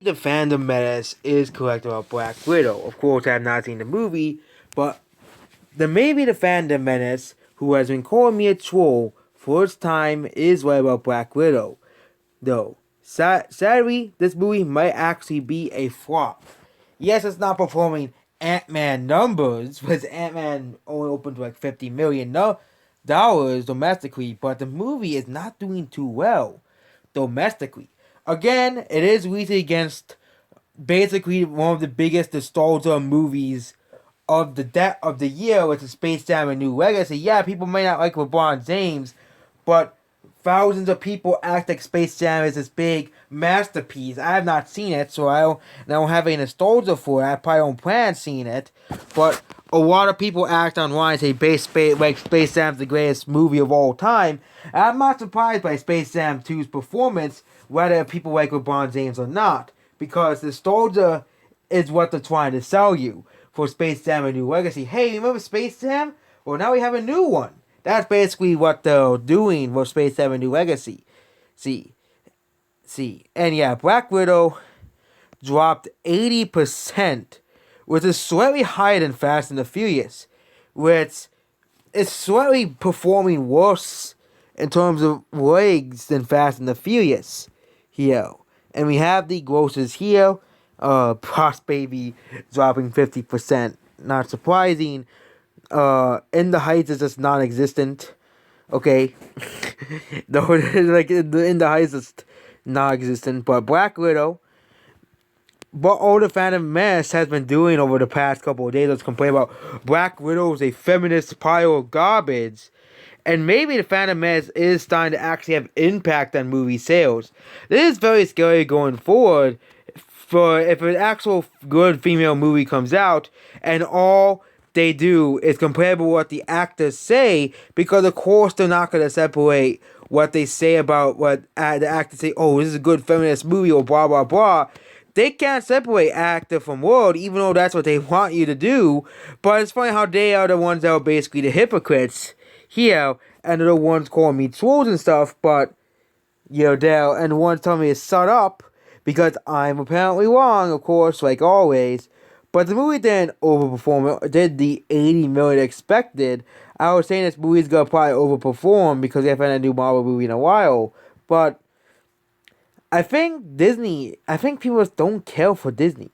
the fandom menace is correct about Black Widow. Of course, I have not seen the movie, but the fandom menace who has been calling me a troll for its time is right about Black Widow. Though, sadly, this movie might actually be a flop. Yes, it's not performing Ant-Man numbers, because Ant-Man only opened to like $50 million dollars domestically, but the movie is not doing too well domestically. Again, it is released against basically one of the biggest nostalgia movies of the year, which is Space Jam: A New Legacy. Yeah, people may not like LeBron James, but thousands of people act like Space Jam is this big masterpiece. I have not seen it, so I don't have any nostalgia for it. I probably don't plan on seeing it, but a lot of people act online and say like Space Jam's the greatest movie of all time. And I'm not surprised by Space Jam 2's performance, whether people like LeBron James or not, because nostalgia is what they're trying to sell you for Space Jam: A New Legacy. Hey, remember Space Jam? Well, now we have a new one. That's basically what they're doing with Space Jam: A New Legacy. See, and yeah, Black Widow dropped 80%, which is slightly higher than Fast and the Furious, which is slightly performing worse in terms of legs than Fast and the Furious here. And we have the grosses here. Boss Baby dropping 50%. Not surprising. In the Heights is just non-existent. Okay. No, like in the Heights is non-existent. But Black Widow, what all the Phantom Menace has been doing over the past couple of days is complain about Black Widow is a feminist pile of garbage. And maybe the Phantom Menace is starting to actually have impact on movie sales. This is very scary going forward for if an actual good female movie comes out and all they do is comparable what the actors say, because of course they're not going to separate what they say about what the actors say, oh, this is a good feminist movie or blah blah blah. They can't separate actor from world, even though that's what they want you to do. But it's funny how they are the ones that are basically the hypocrites here, and they're the ones calling me trolls and stuff. But they're and the ones telling me to shut up because I'm apparently wrong, of course, like always. But the movie didn't overperform. It did the 80 million expected. I was saying this movie's gonna probably overperform because they haven't had a new Marvel movie in a while. But I think people just don't care for Disney.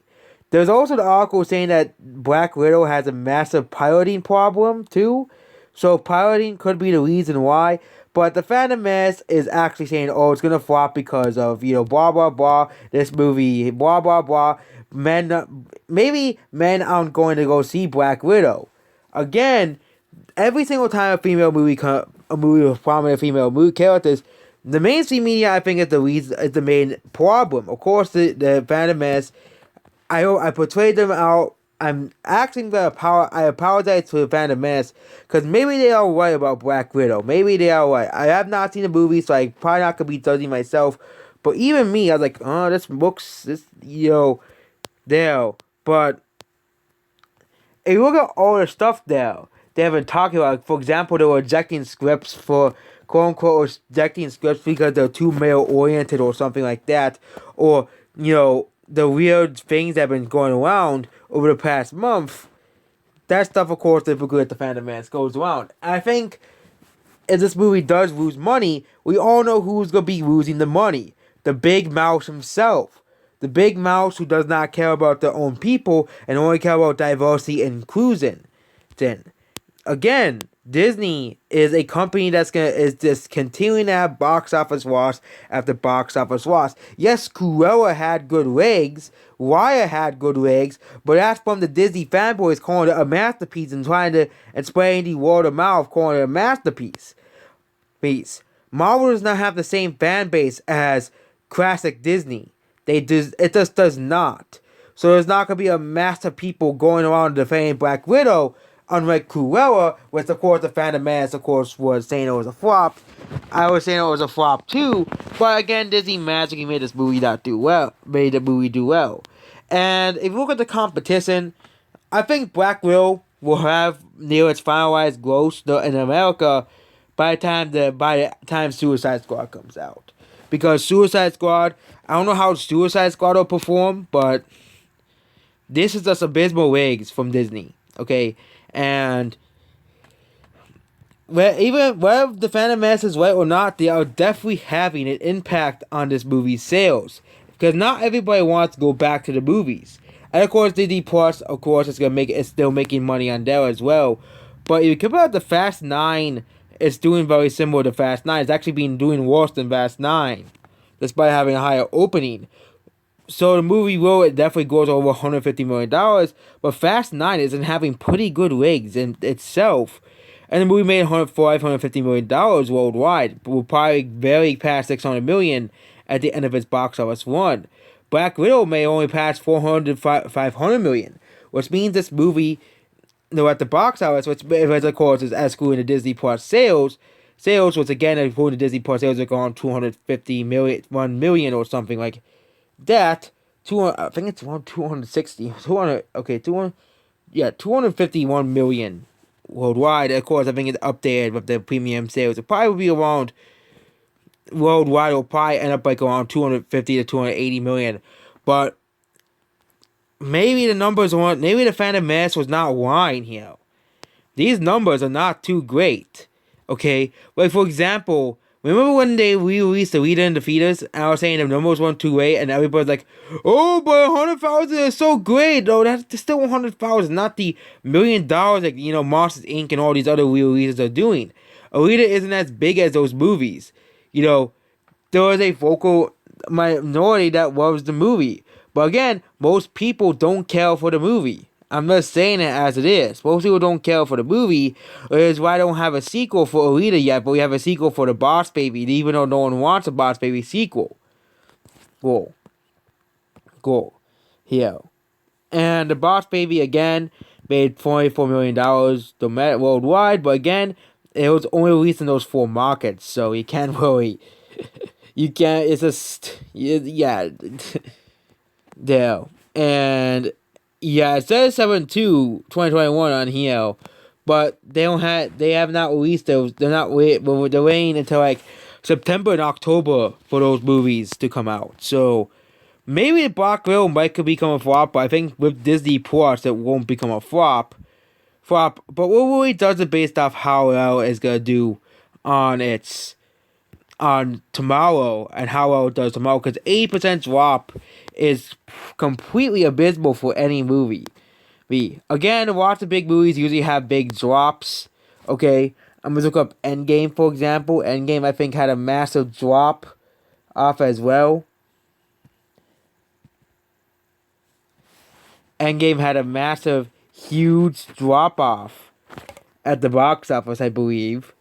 There's also the article saying that Black Widow has a massive piloting problem too. So piloting could be the reason why. But the Phantom Menace is actually saying, oh, it's gonna flop because of, blah blah blah, this movie, blah blah blah. Maybe men aren't going to go see Black Widow. Again, every single time a movie with prominent female movie characters, the mainstream media, I think, is the main problem. Of course, the Phantom Menace, I portrayed them out. I'm actually I apologize to the Phantom Menace because maybe they are right about Black Widow. Maybe they are right. I have not seen the movie, so I probably not gonna be judging myself. But even me, I was like, oh, there. But if you look at all the stuff there they have been talking about, for example, they were rejecting scripts for quote unquote rejecting scripts because they're too male oriented or something like that, or the weird things that have been going around over the past month. That stuff, of course, typically at the Phantom Menace goes around. And I think if this movie does lose money, we all know who's going to be losing the money. The Big Mouse himself. The Big Mouse who does not care about their own people and only care about diversity and inclusion. Then, again, Disney is a company is just continuing to have box office loss after box office loss. Yes, Cruella had good legs, Raya had good legs, but that's from the Disney fanboys calling it a masterpiece and trying to explain the word of mouth calling it a masterpiece. Marvel does not have the same fan base as classic Disney. It just does not. So there's not gonna be a mass of people going around defending Black Widow. Unlike Cruella, which of course the Phantom Menace, of course, was saying it was a flop. I was saying it was a flop too, but again, Disney magically made this movie do well. And if you look at the competition, I think Black Widow will have near its finalized gross in America by the time Suicide Squad comes out. because Suicide Squad. I don't know how Suicide Squad will perform, but this is just abysmal wigs from Disney. Okay, and even whether the Phantom Menace is right or not, they are definitely having an impact on this movie's sales because not everybody wants to go back to the movies. And of course, Disney Plus, of course, it's still making money on there as well. But if you compare it to Fast 9, it's doing very similar to Fast 9. It's actually been doing worse than Fast 9, despite having a higher opening. So the movie will it definitely goes over $150 million, but Fast 9 isn't having pretty good wigs in itself. And the movie made $550 million worldwide, but will probably barely pass $600 million at the end of its box office run. Black Widow may only pass $500 million, which means this movie, at the box office, which of course is excluding the Disney Plus sales, which again, according to Disney Plus sales, are going 250 million, 1 million or something like that. 200, I think it's around 260, 200, okay, 200, yeah, 251 million worldwide. Of course, I think it's updated with the premium sales. It'll probably be around worldwide. It'll probably end up like around 250 to 280 million. But maybe maybe the Phantom Menace was not lying here. These numbers are not too great. Okay, like for example, remember when they re-released the Leader and the Feeders, and I was saying the numbers weren't too great, and everybody's like, "Oh, but 100,000 is so great." No, that's still 100,000, not the $1 million like Monsters Inc. and all these other re-releases are doing. Alita isn't as big as those movies. There was a vocal minority that loves the movie, but again, most people don't care for the movie. I'm just saying it as it is. Most people don't care for the movie, which is why I don't have a sequel for Alita yet, but we have a sequel for the Boss Baby, even though no one wants a Boss Baby sequel. Cool. Here. And the Boss Baby, again, made $44 million worldwide, but again, it was only released in those 4 markets, so you can't really... it's just... Yeah. There. And... yeah, it says 7/2/2021 on here, but they have not released those. They're waiting until like September and October for those movies to come out. So maybe Black Widow could become a flop, but I think with Disney Plus it won't become a flop. But what really does it based off how well it's gonna do on tomorrow and how well it does tomorrow, because 80% drop is completely abysmal for any movie. Again, lots of big movies usually have big drops. Okay, I'm gonna look up Endgame, for example. Endgame, I think, had a massive drop off as well. Endgame had a massive, huge drop off at the box office, I believe.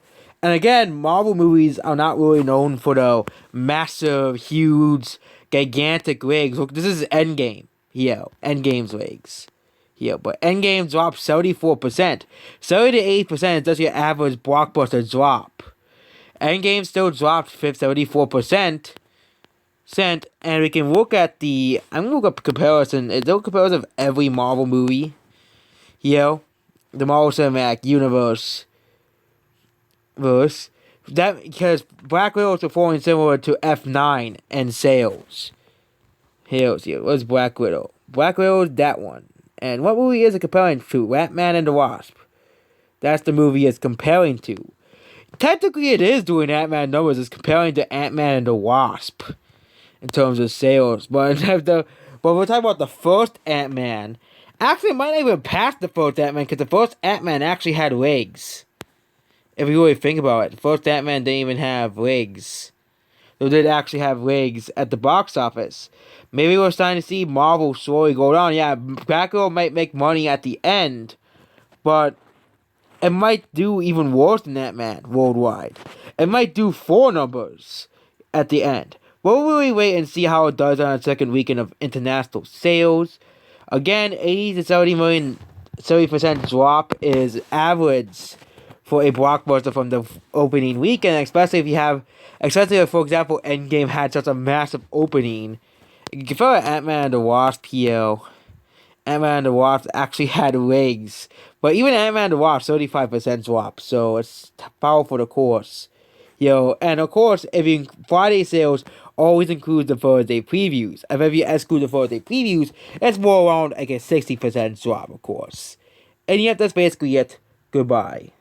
And again, Marvel movies are not really known for the massive, huge, gigantic wigs. Look, this is Endgame. Here, Endgame's wigs. Here, but Endgame dropped 74%. 70 to 8% is just your average blockbuster drop. Endgame still dropped 74%. And we can look at I'm gonna look up comparison. Is there a comparison of every Marvel movie? Here, the Marvel Cinematic Universe. That because Black Widow is performing similar to F9 in sales. What's Black Widow? Black Widow is that one. And what movie is it comparing to? Ant-Man and the Wasp. That's the movie it's comparing to. Technically, it is doing Ant-Man numbers. It's comparing to Ant-Man and the Wasp in terms of sales. But we're talking about the first Ant-Man. Actually, it might not even pass the first Ant-Man, because the first Ant-Man actually had legs. If you really think about it, the first Ant-Man didn't even have legs. They did actually have legs at the box office. Maybe we're starting to see Marvel slowly go down. Yeah, Black Widow might make money at the end, but it might do even worse than Ant-Man worldwide. It might do 4 numbers at the end. We'll really wait and see how it does on the second weekend of international sales. Again, 80 to 70 million, 70% drop is average for a blockbuster from the opening weekend, especially if, for example, Endgame had such a massive opening. You can compare Ant-Man and the Wasp here. Ant-Man and the Wasp actually had legs. But even Ant-Man and the Wasp, 35% drop. So it's powerful, of course. And of course, if you Friday sales always includes the Thursday previews. If you exclude the Thursday previews, it's more around like a 60% drop, of course. And yet, that's basically it. Goodbye.